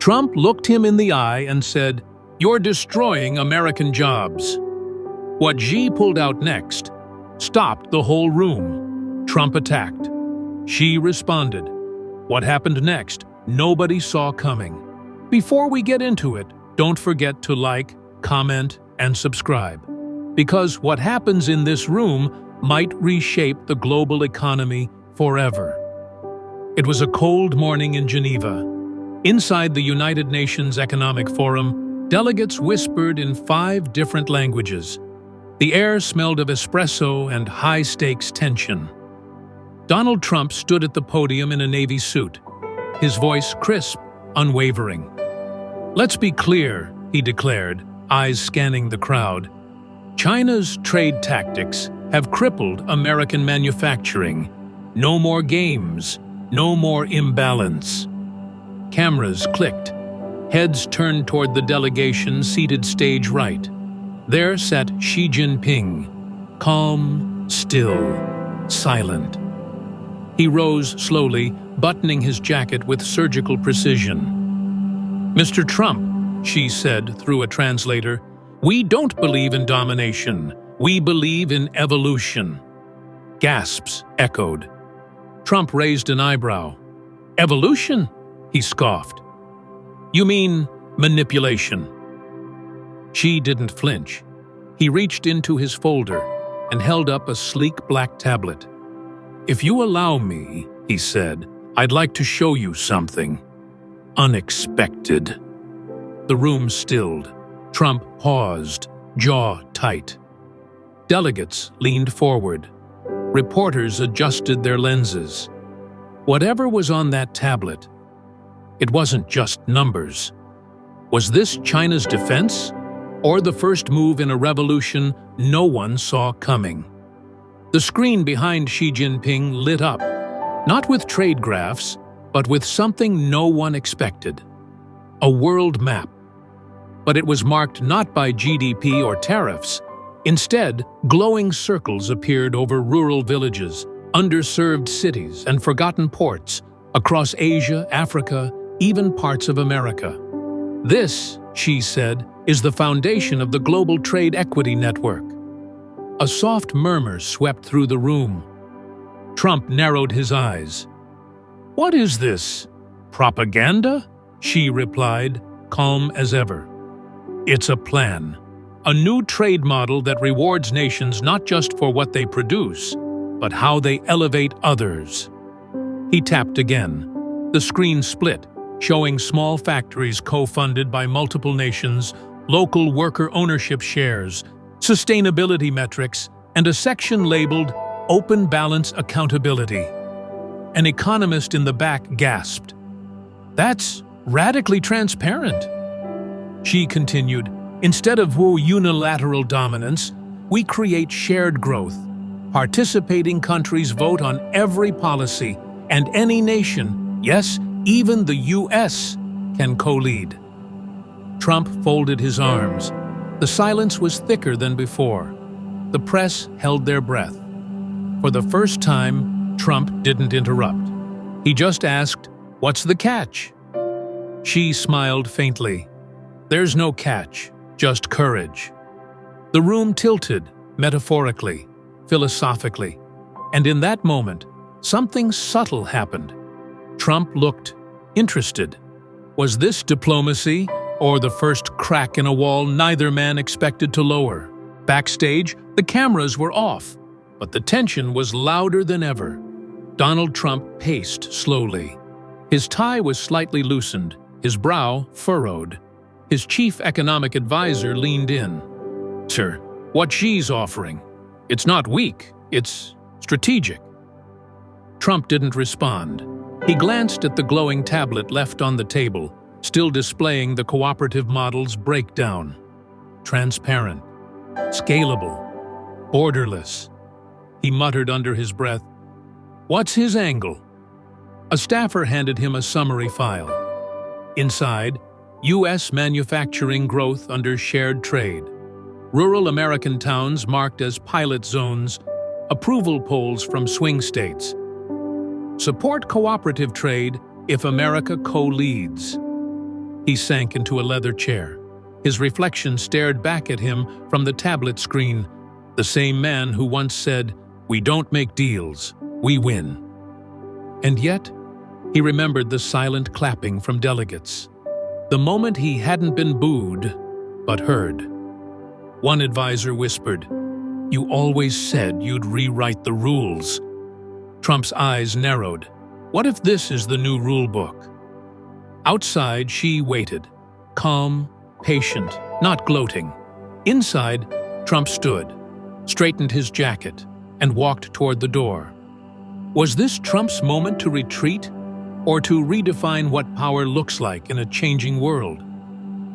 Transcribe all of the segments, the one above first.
Trump looked him in the eye and said, "You're destroying American jobs." What Xi pulled out next stopped the whole room. Trump attacked. Xi responded. What happened next, nobody saw coming. Before we get into it, don't forget to like, comment, and subscribe. Because what happens in this room might reshape the global economy forever. It was a cold morning in Geneva. Inside the United Nations Economic Forum, delegates whispered in 5 different languages. The air smelled of espresso and high-stakes tension. Donald Trump stood at the podium in a navy suit, his voice crisp, unwavering. "Let's be clear," he declared, eyes scanning the crowd. "China's trade tactics have crippled American manufacturing. No more games, no more imbalance." Cameras clicked. Heads turned toward the delegation seated stage right. There sat Xi Jinping, calm, still, silent. He rose slowly, buttoning his jacket with surgical precision. "Mr. Trump," Xi said through a translator, "we don't believe in domination. We believe in evolution." Gasps echoed. Trump raised an eyebrow. "Evolution?" he scoffed. "You mean manipulation?" Xi didn't flinch. He reached into his folder and held up a sleek black tablet. "If you allow me," he said, "I'd like to show you something unexpected." The room stilled. Trump paused, jaw tight. Delegates leaned forward. Reporters adjusted their lenses. Whatever was on that tablet, it wasn't just numbers. Was this China's defense, or the first move in a revolution no one saw coming? The screen behind Xi Jinping lit up, not with trade graphs, but with something no one expected. A world map. But it was marked not by GDP or tariffs. Instead, glowing circles appeared over rural villages, underserved cities, and forgotten ports across Asia, Africa, even parts of America. "This," Xi said, "is the foundation of the global trade equity network." A soft murmur swept through the room. Trump narrowed his eyes. "What is this? Propaganda?" Xi replied, calm as ever. "It's a plan. A new trade model that rewards nations not just for what they produce, but how they elevate others." He tapped again. The screen split, showing small factories co-funded by multiple nations, local worker ownership shares, sustainability metrics, and a section labeled Open Balance Accountability. An economist in the back gasped. "That's radically transparent." Xi continued, "Instead of unilateral dominance, we create shared growth. Participating countries vote on every policy, and any nation, yes, even the US, can co-lead." Trump folded his arms. The silence was thicker than before. The press held their breath. For the first time, Trump didn't interrupt. He just asked, "What's the catch?" Xi smiled faintly. "There's no catch, just courage." The room tilted, metaphorically, philosophically, and in that moment, something subtle happened. Trump looked interested. Was this diplomacy, or the first crack in a wall neither man expected to lower? Backstage, the cameras were off, but the tension was louder than ever. Donald Trump paced slowly. His tie was slightly loosened, his brow furrowed. His chief economic advisor leaned in. "Sir, what Xi's offering, it's not weak, it's strategic." Trump didn't respond. He glanced at the glowing tablet left on the table, still displaying the cooperative model's breakdown. Transparent, scalable, borderless. He muttered under his breath, "What's his angle?" A staffer handed him a summary file. Inside, U.S. manufacturing growth under shared trade. Rural American towns marked as pilot zones, approval polls from swing states. Support cooperative trade if America co-leads. He sank into a leather chair. His reflection stared back at him from the tablet screen, the same man who once said, "We don't make deals, we win." And yet, he remembered the silent clapping from delegates. The moment he hadn't been booed, but heard. One advisor whispered, "You always said you'd rewrite the rules." Trump's eyes narrowed. What if this is the new rule book? Outside, Xi waited, calm, patient, not gloating. Inside, Trump stood, straightened his jacket, and walked toward the door. Was this Trump's moment to retreat, or to redefine what power looks like in a changing world?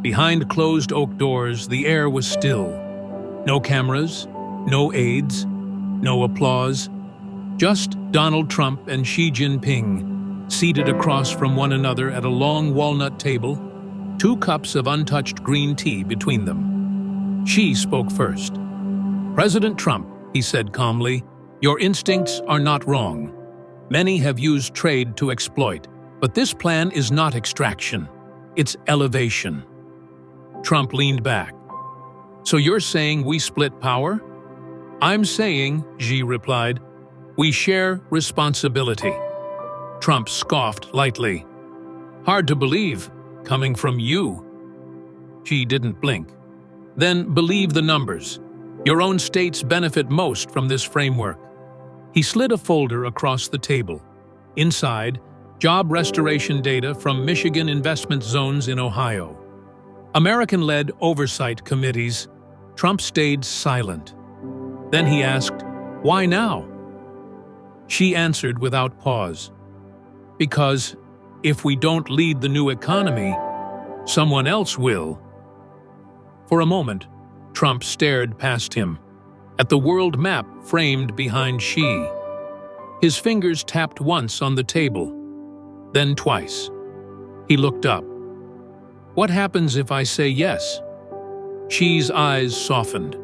Behind closed oak doors, the air was still. No cameras, no aides, no applause. Just Donald Trump and Xi Jinping, seated across from one another at a long walnut table, 2 cups of untouched green tea between them. Xi spoke first. "President Trump," he said calmly, "your instincts are not wrong. Many have used trade to exploit, but this plan is not extraction. It's elevation." Trump leaned back. "So you're saying we split power?" "I'm saying," Xi replied, "we share responsibility." Trump scoffed lightly. "Hard to believe, coming from you." Xi didn't blink. "Then believe the numbers. Your own states benefit most from this framework." He slid a folder across the table. Inside, job restoration data from Michigan investment zones in Ohio. American-led oversight committees. Trump stayed silent. Then he asked, "Why now?" She answered without pause. "Because if we don't lead the new economy, someone else will." For a moment, Trump stared past him, at the world map framed behind Xi. His fingers tapped once on the table, then twice. He looked up. "What happens if I say yes?" Xi's eyes softened.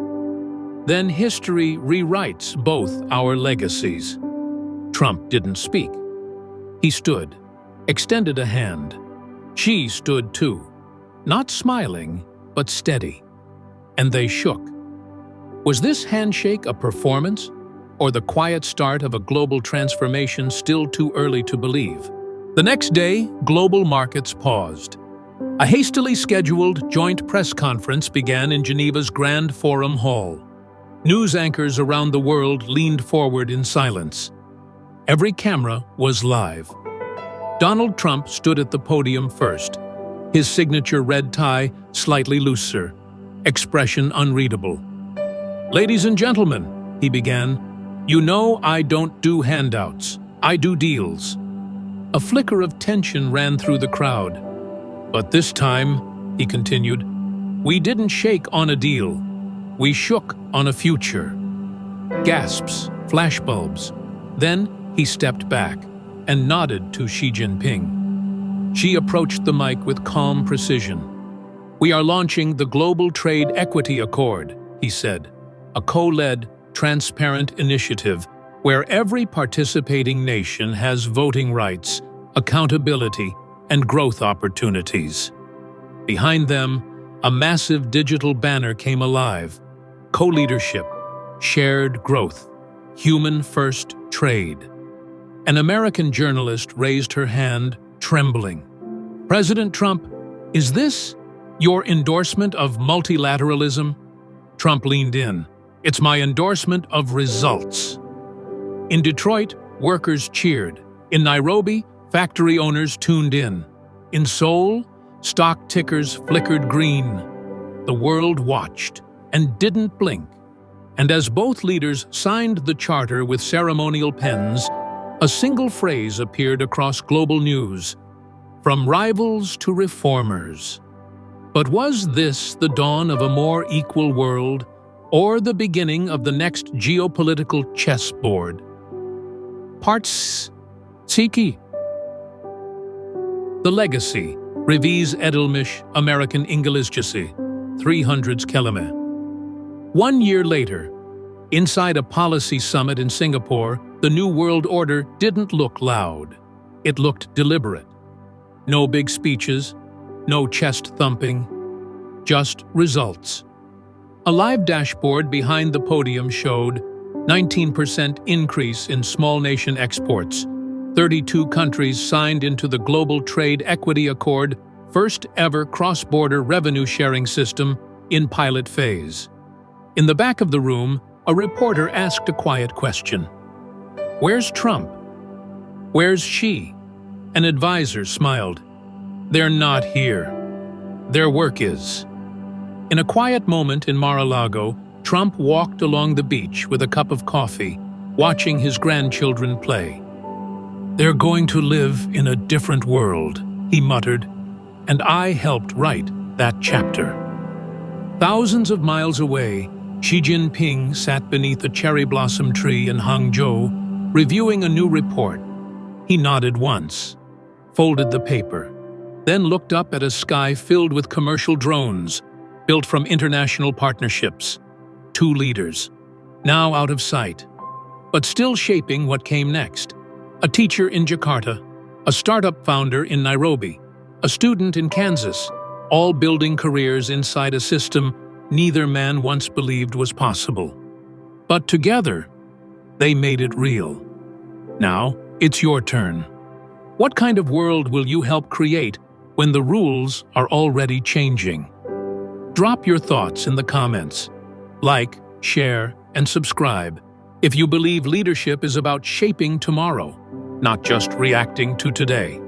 "Then history rewrites both our legacies." Trump didn't speak. He stood, extended a hand. Xi stood too, not smiling, but steady. And they shook. Was this handshake a performance, or the quiet start of a global transformation still too early to believe? The next day, global markets paused. A hastily scheduled joint press conference began in Geneva's Grand Forum Hall. News anchors around the world leaned forward in silence. Every camera was live. Donald Trump stood at the podium first, his signature red tie slightly looser, expression unreadable. "Ladies and gentlemen," he began, "you know I don't do handouts, I do deals." A flicker of tension ran through the crowd. "But this time," he continued, "we didn't shake on a deal. We shook on a future." Gasps, flashbulbs. Then he stepped back and nodded to Xi Jinping. Xi approached the mic with calm precision. "We are launching the Global Trade Equity Accord," he said, "a co-led, transparent initiative where every participating nation has voting rights, accountability, and growth opportunities." Behind them, a massive digital banner came alive. Co-leadership, shared growth, human-first trade. An American journalist raised her hand, trembling. "President Trump, is this your endorsement of multilateralism?" Trump leaned in. "It's my endorsement of results." In Detroit, workers cheered. In Nairobi, factory owners tuned in. In Seoul, stock tickers flickered green. The world watched and didn't blink. And as both leaders signed the charter with ceremonial pens, a single phrase appeared across global news: "From rivals to reformers." But was this the dawn of a more equal world, or the beginning of the next geopolitical chessboard? Parts Tsiki. The Legacy, Revis Edilmish, American Ingilizcesi, 300s Kelime. 1 year later, inside a policy summit in Singapore, the New World Order didn't look loud. It looked deliberate. No big speeches, No chest thumping, just results. A live dashboard behind the podium showed 19% increase in small nation exports. 32 countries signed into the Global Trade Equity Accord, first ever cross-border revenue-sharing system in pilot phase. In the back of the room, a reporter asked a quiet question. Where's Trump? Where's Xi? An advisor smiled. They're not here. Their work is. In a quiet moment in Mar-a-Lago, Trump walked along the beach with a cup of coffee, watching his grandchildren play. They're going to live in a different world, he muttered, and I helped write that chapter. Thousands of miles away, Xi Jinping sat beneath a cherry blossom tree in Hangzhou, reviewing a new report. He nodded once, folded the paper, then looked up at a sky filled with commercial drones, built from international partnerships. 2 leaders, now out of sight, but still shaping what came next. A teacher in Jakarta, a startup founder in Nairobi, a student in Kansas, all building careers inside a system neither man once believed was possible. But together, they made it real. Now, it's your turn. What kind of world will you help create when the rules are already changing? Drop your thoughts in the comments. Like, share, and subscribe if you believe leadership is about shaping tomorrow, not just reacting to today.